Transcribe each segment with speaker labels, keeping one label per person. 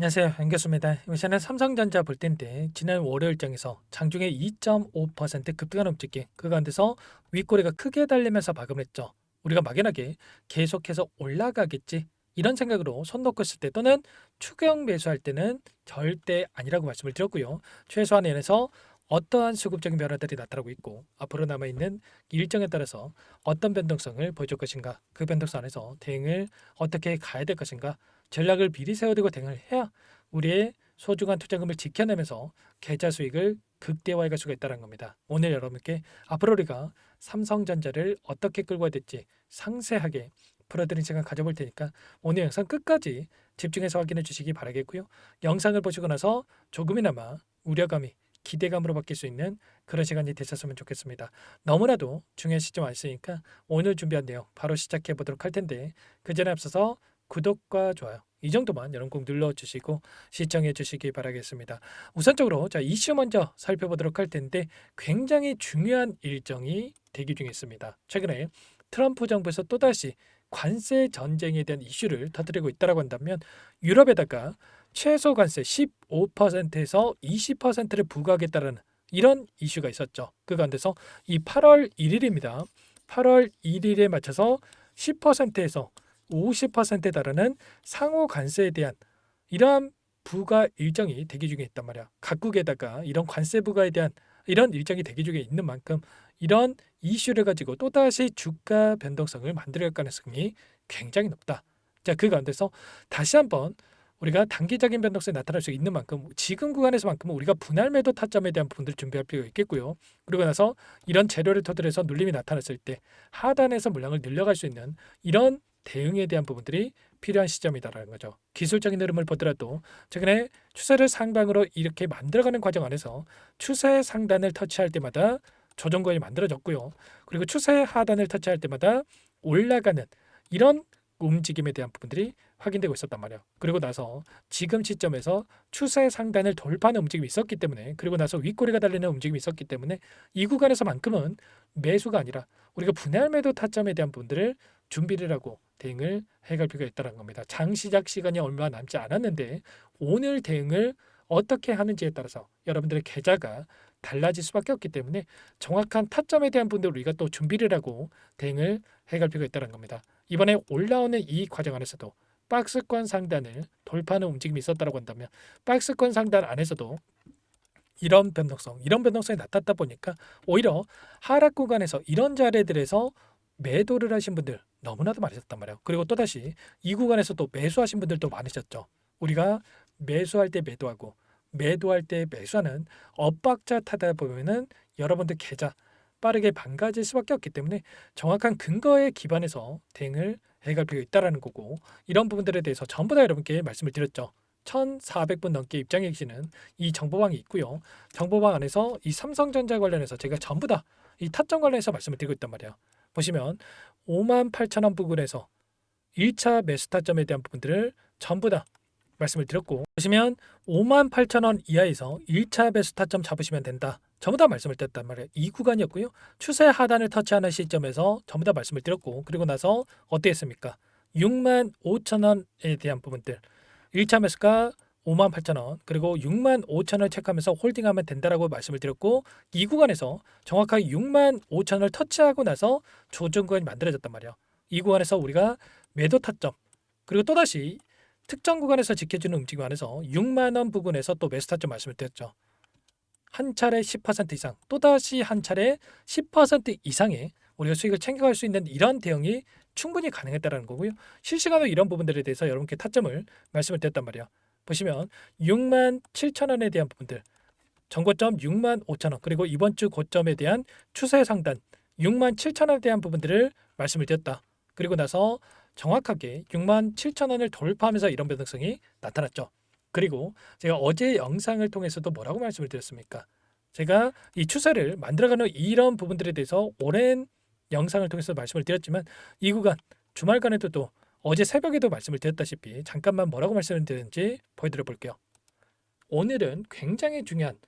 Speaker 1: 안녕하세요. 안겼습니다. 이번 시간에 삼성전자 볼 텐데 지난 월요일장에서 장중에 2.5% 급등하는 움직임 그 가운데서 윗꼬리가 크게 달리면서 마감을 했죠. 우리가 막연하게 계속해서 올라가겠지 이런 생각으로 손 놓고 있을 때 또는 추경 매수할 때는 절대 아니라고 말씀을 드렸고요. 최소한 연에서 어떠한 수급적인 변화들이 나타나고 있고 앞으로 남아있는 일정에 따라서 어떤 변동성을 보여줄 것인가, 그 변동성 안에서 대응을 어떻게 가야 될 것인가, 전략을 미리 세워두고 대응을 해야 우리의 소중한 투자금을 지켜내면서 계좌 수익을 극대화해 갈 수가 있다는 겁니다. 오늘 여러분께 앞으로 우리가 삼성전자를 어떻게 끌고 가야 될지 상세하게 풀어드린 시간 가져볼 테니까 오늘 영상 끝까지 집중해서 확인해 주시기 바라겠고요. 영상을 보시고 나서 조금이나마 우려감이 기대감으로 바뀔 수 있는 그런 시간이 되셨으면 좋겠습니다. 너무나도 중요한 시점 왔으니까 오늘 준비한 내용 바로 시작해 보도록 할 텐데 그 전에 앞서서 구독과 좋아요 이 정도만 여러분 꼭 눌러주시고 시청해 주시기 바라겠습니다. 우선적으로 자 이슈 먼저 살펴보도록 할 텐데 굉장히 중요한 일정이 대기 중에 있습니다. 최근에 트럼프 정부에서 또다시 관세 전쟁에 대한 이슈를 터뜨리고 있다고 한다면 유럽에다가 최소 관세 15%에서 20%를 부과하겠다는 이런 이슈가 있었죠. 그 가운데서 이 8월 1일입니다. 8월 1일에 맞춰서 10%에서 50%에 달하는 상호 관세에 대한 이러한 부과 일정이 대기 중에 있단 말이야. 각국에다가 이런 관세 부과에 대한 이런 일정이 대기 중에 있는 만큼 이런 이슈를 가지고 또다시 주가 변동성을 만들 가능성이 굉장히 높다. 자, 그 가운데서 다시 한번 우리가 단기적인 변동성이 나타날 수 있는 만큼 지금 구간에서만큼은 우리가 분할 매도 타점에 대한 부분들을 준비할 필요가 있겠고요. 그리고 나서 이런 재료를 토대로 눌림이 나타났을 때 하단에서 물량을 늘려갈 수 있는 이런 대응에 대한 부분들이 필요한 시점이다라는 거죠. 기술적인 흐름을 보더라도 최근에 추세를 상방으로 이렇게 만들어가는 과정 안에서 추세 상단을 터치할 때마다 조정권이 만들어졌고요. 그리고 추세 하단을 터치할 때마다 올라가는 이런 움직임에 대한 부분들이 확인되고 있었단 말이에요. 그리고 나서 지금 시점에서 추세 상단을 돌파하는 움직임이 있었기 때문에 그리고 나서 윗꼬리가 달리는 움직임이 있었기 때문에 이 구간에서만큼은 매수가 아니라 우리가 분할 매도 타점에 대한 부분들을 준비를 하고 대응을 해갈 필요가 있다는 겁니다. 장 시작 시간이 얼마 남지 않았는데 오늘 대응을 어떻게 하는지에 따라서 여러분들의 계좌가 달라질 수밖에 없기 때문에 정확한 타점에 대한 부분들 우리가 또 준비를 하고 대응을 해갈 필요가 있다는 겁니다. 이번에 올라오는 이 과정 안에서도 박스권 상단을 돌파하는 움직임이 있었다고 한다면 박스권 상단 안에서도 이런 변동성이 나타났다 보니까 오히려 하락 구간에서 이런 자리들에서 매도를 하신 분들 너무나도 많으셨단 말이에요. 그리고 또다시 이 구간에서 또 매수하신 분들도 많으셨죠. 우리가 매수할 때 매도하고 매도할 때 매수하는 엇박자 타다 보면은 여러분들 계좌 빠르게 망가질 수밖에 없기 때문에 정확한 근거에 기반해서 대응을 해갈 필요가 있다라는 거고 이런 부분들에 대해서 전부 다 여러분께 말씀을 드렸죠. 1,400분 넘게 입장해 계시는 이 정보방이 있고요. 정보방 안에서 이 삼성전자 관련해서 제가 전부 다 이 타점 관련해서 말씀을 드리고 있단 말이에요. 보시면 58,000원 부근에서 1차 매수 타점에 대한 부분들을 전부 다 말씀을 드렸고 보시면 58,000원 이하에서 1차 매수 타점 잡으시면 된다. 전부 다 말씀을 드렸단 말이에요. 이 구간이었고요. 추세 하단을 터치하는 시점에서 전부 다 말씀을 드렸고 그리고 나서 어땠습니까? 65,000원에 대한 부분들 1차 매수가 58,000원 그리고 65,000원을 체크하면서 홀딩하면 된다라고 말씀을 드렸고 이 구간에서 정확하게 65,000원을 터치하고 나서 조정 구간이 만들어졌단 말이에요. 이 구간에서 우리가 매도 타점 그리고 또다시 특정 구간에서 지켜주는 움직임 안에서 6만 원 부근에서 또 매수 타점 말씀을 드렸죠. 한 차례 10% 이상 또다시 한 차례 10% 이상의 우리가 수익을 챙겨갈 수 있는 이런 대응이 충분히 가능했다는 거고요. 실시간으로 이런 부분들에 대해서 여러분께 타점을 말씀을 드렸단 말이에요. 보시면 6만 7천 원에 대한 부분들 전고점 6만 5천 원 그리고 이번 주 고점에 대한 추세 상단 6만 7천 원에 대한 부분들을 말씀을 드렸다. 그리고 나서 정확하게 6만 7천 원을 돌파하면서 이런 변동성이 나타났죠. 그리고 제가 어제 영상을 통해서도 뭐라고 말씀을 드렸습니까? 제가 이 추세를 만들어가는 이런 부분들에 대해서 오랜 영상을 통해서 말씀을 드렸지만 이 구간 주말간에도 또 어제 새벽에도 말씀을 드렸다시피 잠깐만 뭐라고 말씀을 드렸는지 보여드려 볼게요. 오늘은 굉장히 중요한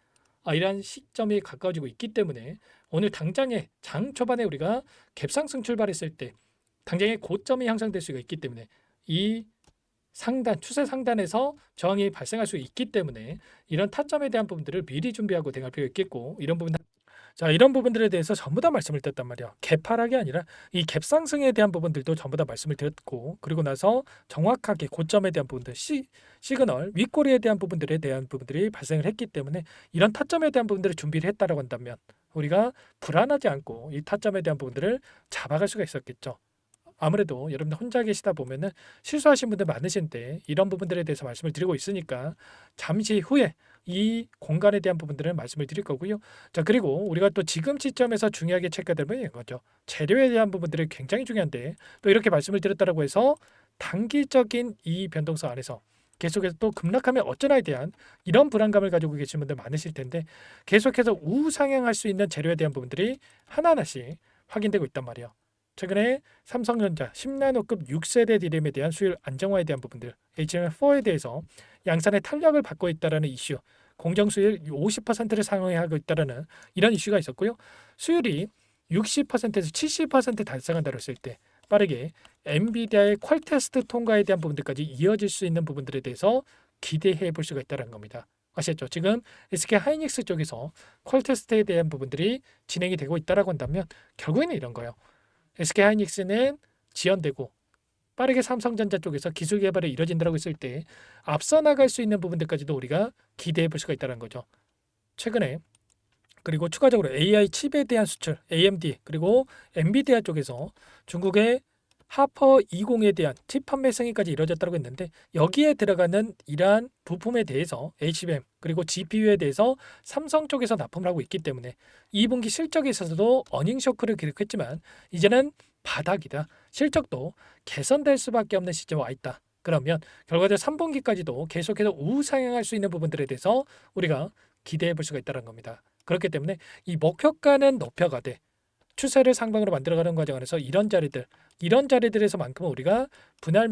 Speaker 1: 이러한 시점이 가까워지고 있기 때문에 오늘 당장에 장 초반에 우리가 갭상승 출발했을 때 당장의 고점이 형성될 수가 있기 때문에 이 추세 상단에서 저항이 발생할 수 있기 때문에 이런 타점에 대한 부분들을 미리 준비하고 대응할 필요가 있겠고, 이런 부분들에 대해서 전부 다 말씀을 드렸단 말이야. 갭 하락이 아니라 이 갭 상승에 대한 부분들도 전부 다 말씀을 드렸고, 그리고 나서 정확하게 고점에 대한 부분들, 시그널 윗꼬리에 대한 부분들에 대한 부분들이 발생을 했기 때문에 이런 타점에 대한 부분들을 준비를 했다라고 한다면 우리가 불안하지 않고 이 타점에 대한 부분들을 잡아갈 수가 있었겠죠. 아무래도 여러분들 혼자 계시다 보면은 실수하신 분들 많으신데 이런 부분들에 대해서 말씀을 드리고 있으니까 잠시 후에 이 공간에 대한 부분들을 말씀을 드릴 거고요. 자, 그리고 우리가 또 지금 시점에서 중요하게 체크해야 될 부분이 거죠. 재료에 대한 부분들이 굉장히 중요한데 또 이렇게 말씀을 드렸다라고 해서 단기적인 이 변동성 안에서 계속해서 또 급락하면 어쩌나에 대한 이런 불안감을 가지고 계신 분들 많으실 텐데, 계속해서 우상향할 수 있는 재료에 대한 부분들이 하나하나씩 확인되고 있단 말이에요. 최근에 삼성전자 10나노급 6세대 디램에 대한 수율 안정화에 대한 부분들, HBM4에 대해서 양산의 탄력을 받고 있다라는 이슈, 공정 수율 50%를 상회하고 있다라는 이런 이슈가 있었고요. 수율이 60%에서 70% 달성한다고 했을 때 빠르게 엔비디아의 퀄 테스트 통과에 대한 부분들까지 이어질 수 있는 부분들에 대해서 기대해 볼 수가 있다는 겁니다. 아시겠죠? 지금 SK 하이닉스 쪽에서 퀄 테스트에 대한 부분들이 진행이 되고 있다라고 한다면 결국에는 이런 거예요. SK 하이닉스는 지연되고 빠르게 삼성전자 쪽에서 기술 개발이 이뤄진다고 했을 때 앞서 나갈 수 있는 부분들까지도 우리가 기대해 볼 수가 있다는 거죠. 최근에 그리고 추가적으로 AI 칩에 대한 수출, AMD 그리고 엔비디아 쪽에서 중국의 하퍼 20에 대한 칩 판매 승인까지 이루어졌다고 했는데, 여기에 들어가는 이러한 부품에 대해서 HBM 그리고 GPU에 대해서 삼성 쪽에서 납품을 하고 있기 때문에 2분기 실적에 있어서도 어닝 쇼크를 기록했지만 이제는 바닥이다. 실적도 개선될 수밖에 없는 시점에 와 있다. 그러면 결과적으로 3분기까지도 계속해서 우상향할 수 있는 부분들에 대해서 우리가 기대해 볼 수가 있다는 겁니다. 그렇기 때문에 이 목표가는 높여가되 추세를 상방으로 만들어가는 과정 안에서 이런 자리들에서만큼은 우리가 분할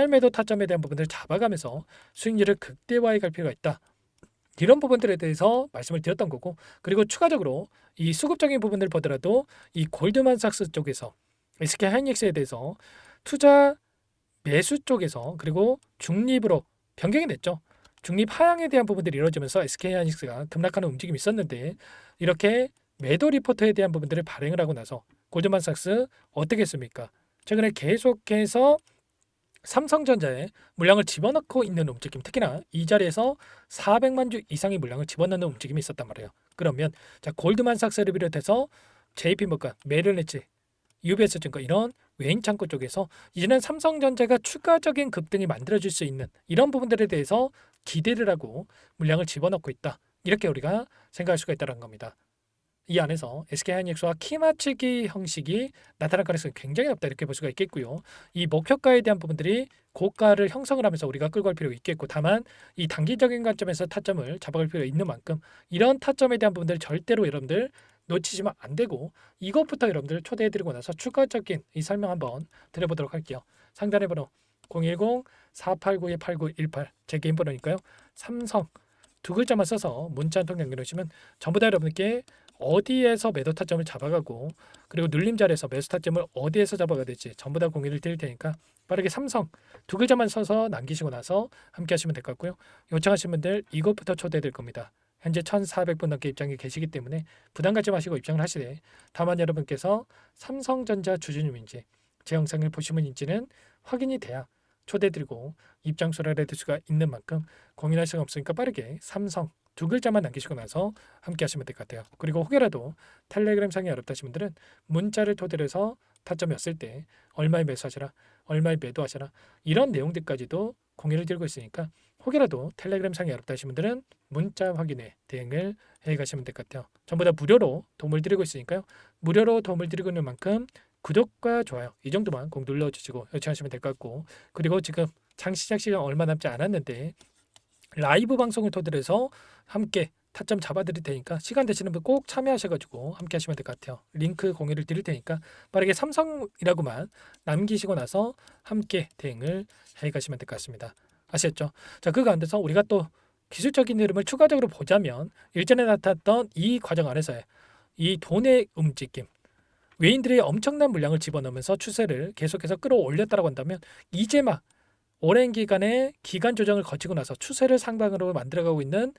Speaker 1: 매도 타점에 대한 부분들을 잡아가면서 수익률을 극대화해 갈 필요가 있다. 이런 부분들에 대해서 말씀을 드렸던 거고, 그리고 추가적으로 이 수급적인 부분을 보더라도 이 골드만삭스 쪽에서 SK 하이닉스에 대해서 투자 매수 쪽에서 그리고 중립으로 변경이 됐죠. 중립 하향에 대한 부분들이 이루어지면서 SK 하이닉스가 급락하는 움직임이 있었는데, 이렇게 매도 리포트에 대한 부분들을 발행을 하고 나서 골드만삭스 어떻게 했습니까? 최근에 계속해서 삼성전자에 물량을 집어넣고 있는 움직임, 특히나 이 자리에서 400만 주 이상의 물량을 집어넣는 움직임이 있었단 말이에요. 그러면 자, 골드만삭스를 비롯해서 JP모건, 메릴린치, UBS 증권 이런 외인 창구 쪽에서 이제는 삼성전자가 추가적인 급등이 만들어질 수 있는 이런 부분들에 대해서 기대를 하고 물량을 집어넣고 있다. 이렇게 우리가 생각할 수가 있다는 겁니다. 이 안에서 SK하이닉스와 키 맞추기 형식이 나타날 가능성이 굉장히 높다, 이렇게 볼 수가 있겠고요. 이 목표가에 대한 부분들이 고가를 형성을 하면서 우리가 끌고 갈 필요가 있겠고, 다만 이 단기적인 관점에서 타점을 잡아갈 필요가 있는 만큼 이런 타점에 대한 부분들 절대로 여러분들 놓치시면 안 되고, 이것부터 여러분들 초대해드리고 나서 추가적인 이 설명 한번 드려보도록 할게요. 상단의 번호 010-489-8918 제 개인 번호니까요. 삼성 두 글자만 써서 문자 한 통 남겨놓으시면 전부 다 여러분께 어디에서 매도 타점을 잡아가고, 그리고 눌림 자리에서 매수 타점을 어디에서 잡아가야 될지 전부 다 공유를 드릴 테니까 빠르게 삼성 두 글자만 써서 남기시고 나서 함께 하시면 될 것 같고요. 요청하신 분들 이것부터 초대해드릴 겁니다. 현재 1,400분 넘게 입장이 계시기 때문에 부담 갖지 마시고 입장을 하시되, 다만 여러분께서 삼성전자 주주님인지 제 영상을 보신 분인지는 확인이 돼야 초대드리고 입장 수라를 해둘 수가 있는 만큼 고민할 수가 없으니까 빠르게 삼성 두 글자만 남기시고 나서 함께 하시면 될 것 같아요. 그리고 혹여라도 텔레그램 상이 어렵다 하신 분들은 문자를 토대로 해서 타점이 왔을 때 얼마에 매수하시라, 얼마에 매도하시라, 이런 내용들까지도 공유를 드리고 있으니까 혹여라도 텔레그램 상이 어렵다 하신 분들은 문자 확인에 대응을 해 가시면 될 것 같아요. 전부 다 무료로 도움을 드리고 있으니까요. 무료로 도움을 드리고 있는 만큼 구독과 좋아요 이 정도만 꼭 눌러주시고 요청하시면 될 것 같고, 그리고 지금 장 시작 시간 얼마 남지 않았는데 라이브 방송을 토대로 해서 함께 타점 잡아드릴 테니까 시간 되시는 분 꼭 참여하셔가지고 함께 하시면 될 것 같아요. 링크 공유를 드릴 테니까 빠르게 삼성이라고만 남기시고 나서 함께 대응을 해 가시면 될 것 같습니다. 아시겠죠? 자, 그 가운데서 우리가 또 기술적인 흐름을 추가적으로 보자면 일전에 나타났던 이 과정 안에서의 이 돈의 움직임, 외인들이 엄청난 물량을 집어넣으면서 추세를 계속해서 끌어올렸다고 한다면 이제 막 오랜 기간의 기간 조정을 거치고 나서 추세를 상방으로 만들어가고 있는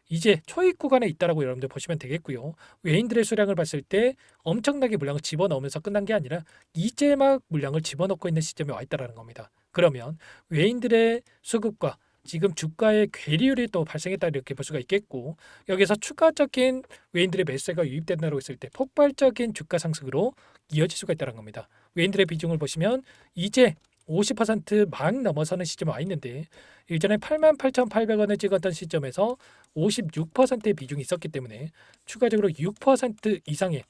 Speaker 1: 이제 초입 구간에 있다라고 여러분들 보시면 되겠고요. 외인들의 수량을 봤을 때 엄청나게 물량을 집어넣으면서 끝난 게 아니라 이제 막 물량을 집어넣고 있는 시점에 와 있다라는 겁니다. 그러면 외인들의 수급과 지금 주가의 괴리율이 또 발생했다 이렇게 볼 수가 있겠고, 여기서 추가적인 외인들의 매수세가 유입된다고 했을 때 폭발적인 주가 상승으로 이어질 수가 있다는 겁니다. 외인들의 비중을 보시면 이제 50%막 넘어서는 시점에 와 있는데, 일전에 88,800원을 찍었던 시점에서 56%의 비중이 있었기 때문에 추가적으로 6% 이상의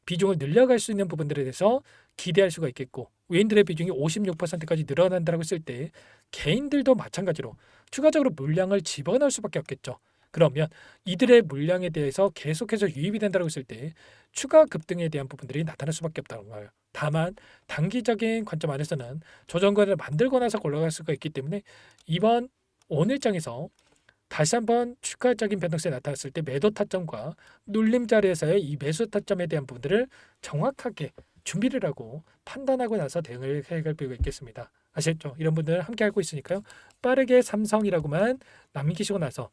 Speaker 1: 비중을 늘려갈 수 있는 부분들에 대해서 기대할 수가 있겠고, 외인들의 비중이 56%까지 늘어난다고 했을 때 개인들도 마찬가지로 추가적으로 물량을 집어넣을 수밖에 없겠죠. 그러면 이들의 물량에 대해서 계속해서 유입이 된다고 했을 때 추가 급등에 대한 부분들이 나타날 수밖에 없다는 거예요. 다만 단기적인 관점 안에서는 조정권을 만들고 나서 올라갈 수가 있기 때문에 이번 오늘장에서 다시 한번 추가적인 변동성이 나타났을 때 매도 타점과 눌림 자리에서의 이 매수 타점에 대한 부분들을 정확하게 준비를 하고 판단하고 나서 대응을 해갈 필요가 있겠습니다. 아시겠죠? 이런 분들 함께 알고 있으니까요. 빠르게 삼성이라고만 남기시고 나서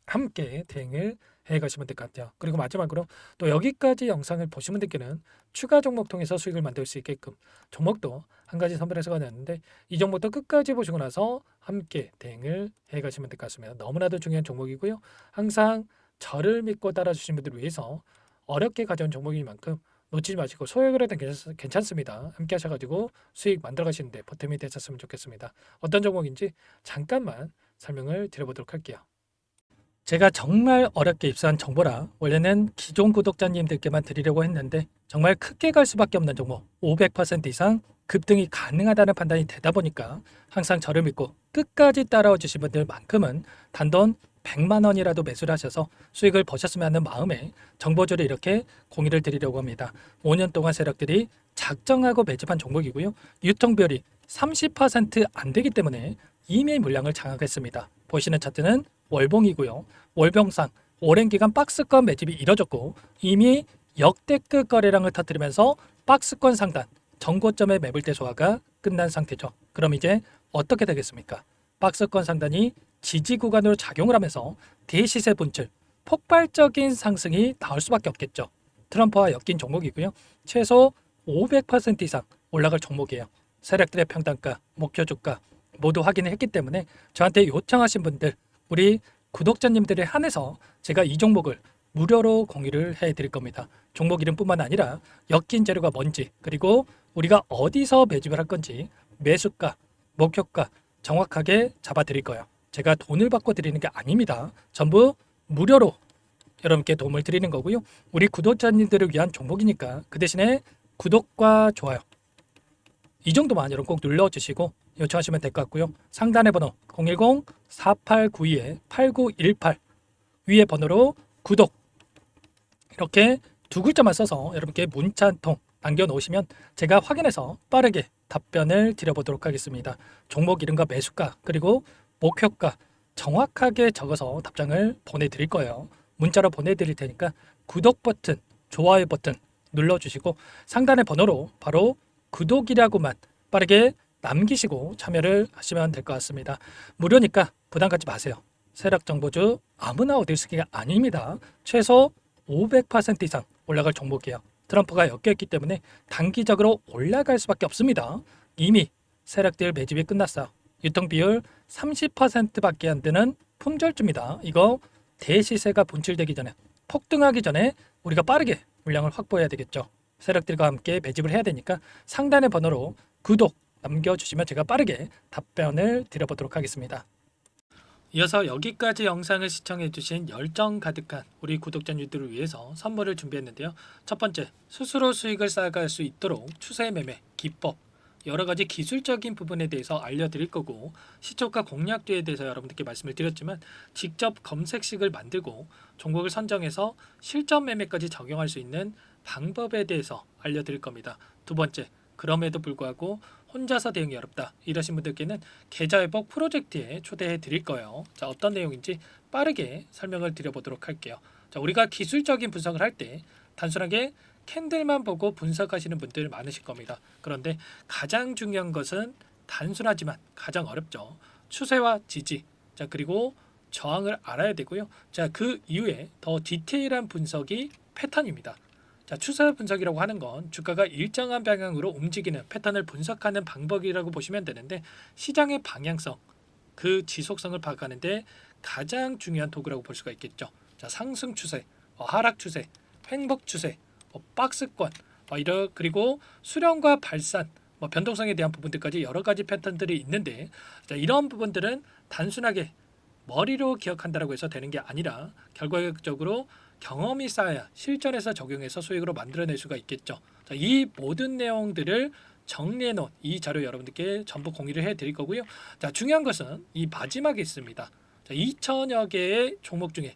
Speaker 1: 함께 대응을 해 가시면 될 것 같아요. 그리고 마지막으로 또 여기까지 영상을 보신 분들께는 추가 종목 통해서 수익을 만들 수 있게끔 종목도 한 가지 선별해서 가졌는데, 이 종목도 끝까지 보시고 나서 함께 대응을 해 가시면 될 것 같습니다. 너무나도 중요한 종목이고요. 항상 저를 믿고 따라주신 분들을 위해서 어렵게 가져온 종목인 만큼 놓치지 마시고 소액을 해도 괜찮습니다. 함께 하셔가지고 수익 만들어 가시는데 보탬이 되셨으면 좋겠습니다. 어떤 종목인지 잠깐만 설명을 드려보도록 할게요. 제가 정말 어렵게 입수한 정보라 원래는 기존 구독자님들께만 드리려고 했는데, 정말 크게 갈 수밖에 없는 종목 500% 이상 급등이 가능하다는 판단이 되다 보니까 항상 저를 믿고 끝까지 따라와 주신 분들만큼은 단돈 100만 원이라도 매수를 하셔서 수익을 보셨으면 하는 마음에 정보주를 이렇게 공유를 드리려고 합니다. 5년 동안 세력들이 작정하고 매집한 종목이고요. 유통비율이 30%안 되기 때문에 이미 물량을 장악했습니다. 보시는 차트는 월봉이고요. 월봉상 오랜 기간 박스권 매집이 이뤄졌고 이미 역대급 거래량을 터뜨리면서 박스권 상단 정고점의 매물대 소화가 끝난 상태죠. 그럼 이제 어떻게 되겠습니까? 박스권 상단이 지지 구간으로 작용을 하면서 대시세 분출, 폭발적인 상승이 나올 수밖에 없겠죠. 트럼프와 엮인 종목이고요. 최소 500% 이상 올라갈 종목이에요. 세력들의 평단가, 목표 주가 모두 확인을 했기 때문에 저한테 요청하신 분들, 우리 구독자님들에 한해서 제가 이 종목을 무료로 공유를 해드릴 겁니다. 종목 이름뿐만 아니라 엮인 재료가 뭔지, 그리고 우리가 어디서 매집을 할 건지 매수가, 목표가 정확하게 잡아드릴 거예요. 제가 돈을 받고 드리는 게 아닙니다. 전부 무료로 여러분께 도움을 드리는 거고요. 우리 구독자님들을 위한 종목이니까 그 대신에 구독과 좋아요 이 정도만 여러분 꼭 눌러주시고 요청하시면 될 것 같고요. 상단의 번호 010-4892-8918 위에 번호로 구독 이렇게 두 글자만 써서 여러분께 문자 한 통 남겨놓으시면 제가 확인해서 빠르게 답변을 드려보도록 하겠습니다. 종목 이름과 매수가 그리고 목표가 정확하게 적어서 답장을 보내드릴 거예요. 문자로 보내드릴 테니까 구독 버튼, 좋아요 버튼 눌러주시고 상단의 번호로 바로 구독이라고만 빠르게 남기시고 참여를 하시면 될 것 같습니다. 무료니까 부담 갖지 마세요. 세력 정보주 아무나 얻을 수 있는 게 아닙니다. 최소 500% 이상 올라갈 종목이에요. 트럼프가 엮여있기 때문에 단기적으로 올라갈 수밖에 없습니다. 이미 세력들 매집이 끝났어요. 유통비율 30%밖에 안 되는 품절주입니다. 이거 대시세가 분출되기 전에, 폭등하기 전에 우리가 빠르게 물량을 확보해야 되겠죠. 세력들과 함께 매집을 해야 되니까 상단의 번호로 구독 남겨주시면 제가 빠르게 답변을 드려보도록 하겠습니다. 이어서 여기까지 영상을 시청해주신 열정 가득한 우리 구독자님들을 위해서 선물을 준비했는데요. 첫 번째, 스스로 수익을 쌓아갈 수 있도록 추세 매매 기법, 여러 가지 기술적인 부분에 대해서 알려드릴 거고, 시초가 공략도에 대해서 여러분들께 말씀을 드렸지만 직접 검색식을 만들고 종목을 선정해서 실전 매매까지 적용할 수 있는 방법에 대해서 알려드릴 겁니다. 두 번째, 그럼에도 불구하고 혼자서 대응이 어렵다 이러신 분들께는 계좌회복 프로젝트에 초대해 드릴 거예요. 자, 어떤 내용인지 빠르게 설명을 드려보도록 할게요. 자, 우리가 기술적인 분석을 할 때 단순하게 캔들만 보고 분석하시는 분들 많으실 겁니다. 그런데 가장 중요한 것은 단순하지만 가장 어렵죠. 추세와 지지, 자 그리고 저항을 알아야 되고요. 자 그 이후에 더 디테일한 분석이 패턴입니다. 자 추세 분석이라고 하는 건 주가가 일정한 방향으로 움직이는 패턴을 분석하는 방법이라고 보시면 되는데, 시장의 방향성, 그 지속성을 파악하는데 가장 중요한 도구라고 볼 수가 있겠죠. 자 상승 추세, 하락 추세, 횡복 추세, 박스권, 그리고 수렴과 발산, 변동성에 대한 부분들까지 여러 가지 패턴들이 있는데, 자, 이런 부분들은 단순하게 머리로 기억한다고 해서 되는 게 아니라 결과적으로 경험이 쌓아야 실전에서 적용해서 수익으로 만들어낼 수가 있겠죠. 자, 이 모든 내용들을 정리해 놓은 이 자료 여러분들께 전부 공유를 해 드릴 거고요. 자, 중요한 것은 이 마지막에 있습니다. 자, 2천여 개의 종목 중에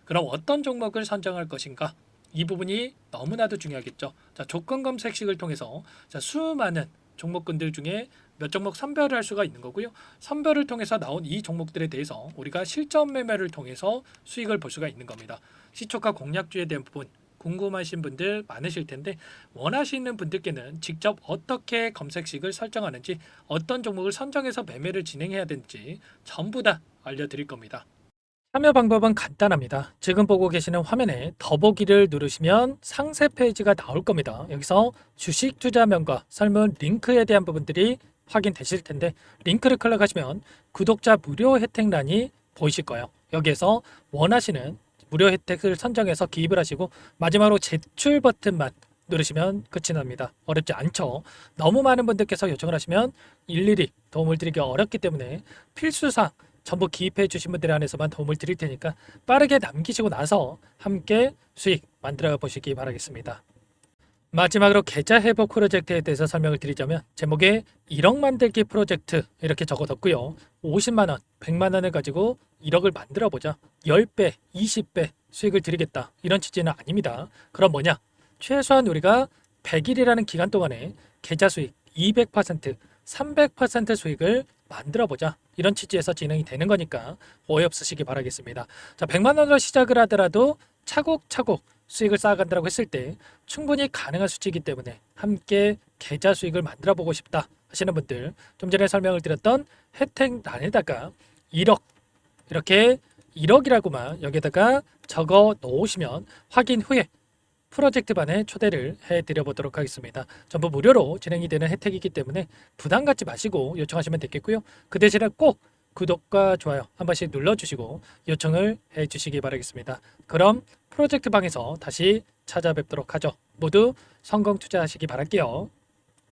Speaker 1: 그럼 어떤 종목을 선정할 것인가? 이 부분이 너무나도 중요하겠죠. 자, 조건 검색식을 통해서 자, 수많은 종목군들 중에 몇 종목 선별을 할 수가 있는 거고요. 선별을 통해서 나온 이 종목들에 대해서 우리가 실전 매매를 통해서 수익을 볼 수가 있는 겁니다. 시초가 공략주에 대한 부분 궁금하신 분들 많으실 텐데, 원하시는 분들께는 직접 어떻게 검색식을 설정하는지, 어떤 종목을 선정해서 매매를 진행해야 되는지 전부 다 알려드릴 겁니다. 참여 방법은 간단합니다. 지금 보고 계시는 화면에 더보기를 누르시면 상세 페이지가 나올 겁니다. 여기서 주식 투자명과 설문 링크에 대한 부분들이 확인되실 텐데, 링크를 클릭하시면 구독자 무료 혜택란이 보이실 거예요. 여기에서 원하시는 무료 혜택을 선정해서 기입을 하시고 마지막으로 제출 버튼만 누르시면 끝이 납니다. 어렵지 않죠? 너무 많은 분들께서 요청을 하시면 일일이 도움을 드리기 어렵기 때문에 필수상 전부 기입해 주신 분들 안에서만 도움을 드릴 테니까 빠르게 남기시고 나서 함께 수익 만들어 보시기 바라겠습니다. 마지막으로 계좌 회복 프로젝트에 대해서 설명을 드리자면, 제목에 1억 만들기 프로젝트 이렇게 적어뒀고요. 50만 원, 100만 원을 가지고 1억을 만들어 보자. 10배, 20배 수익을 드리겠다. 이런 취지는 아닙니다. 그럼 뭐냐? 최소한 우리가 100일이라는 기간 동안에 계좌 수익 200%, 300% 수익을 만들어 보자. 이런 취지에서 진행이 되는 거니까 오해 없으시기 바라겠습니다. 자, 100만 원으로 시작을 하더라도 차곡차곡 수익을 쌓아간다고 했을 때 충분히 가능한 수치이기 때문에 함께 계좌 수익을 만들어 보고 싶다 하시는 분들, 좀 전에 설명을 드렸던 혜택란에다가 1억, 이렇게 1억이라고만 여기다가 적어 놓으시면 확인 후에 프로젝트반에 초대를 해드려 보도록 하겠습니다. 전부 무료로 진행이 되는 혜택이기 때문에 부담 갖지 마시고 요청하시면 되겠고요. 그 대신에 꼭 구독과 좋아요 한 번씩 눌러주시고 요청을 해주시기 바라겠습니다. 그럼 프로젝트 방에서 다시 찾아뵙도록 하죠. 모두 성공 투자하시기 바랄게요.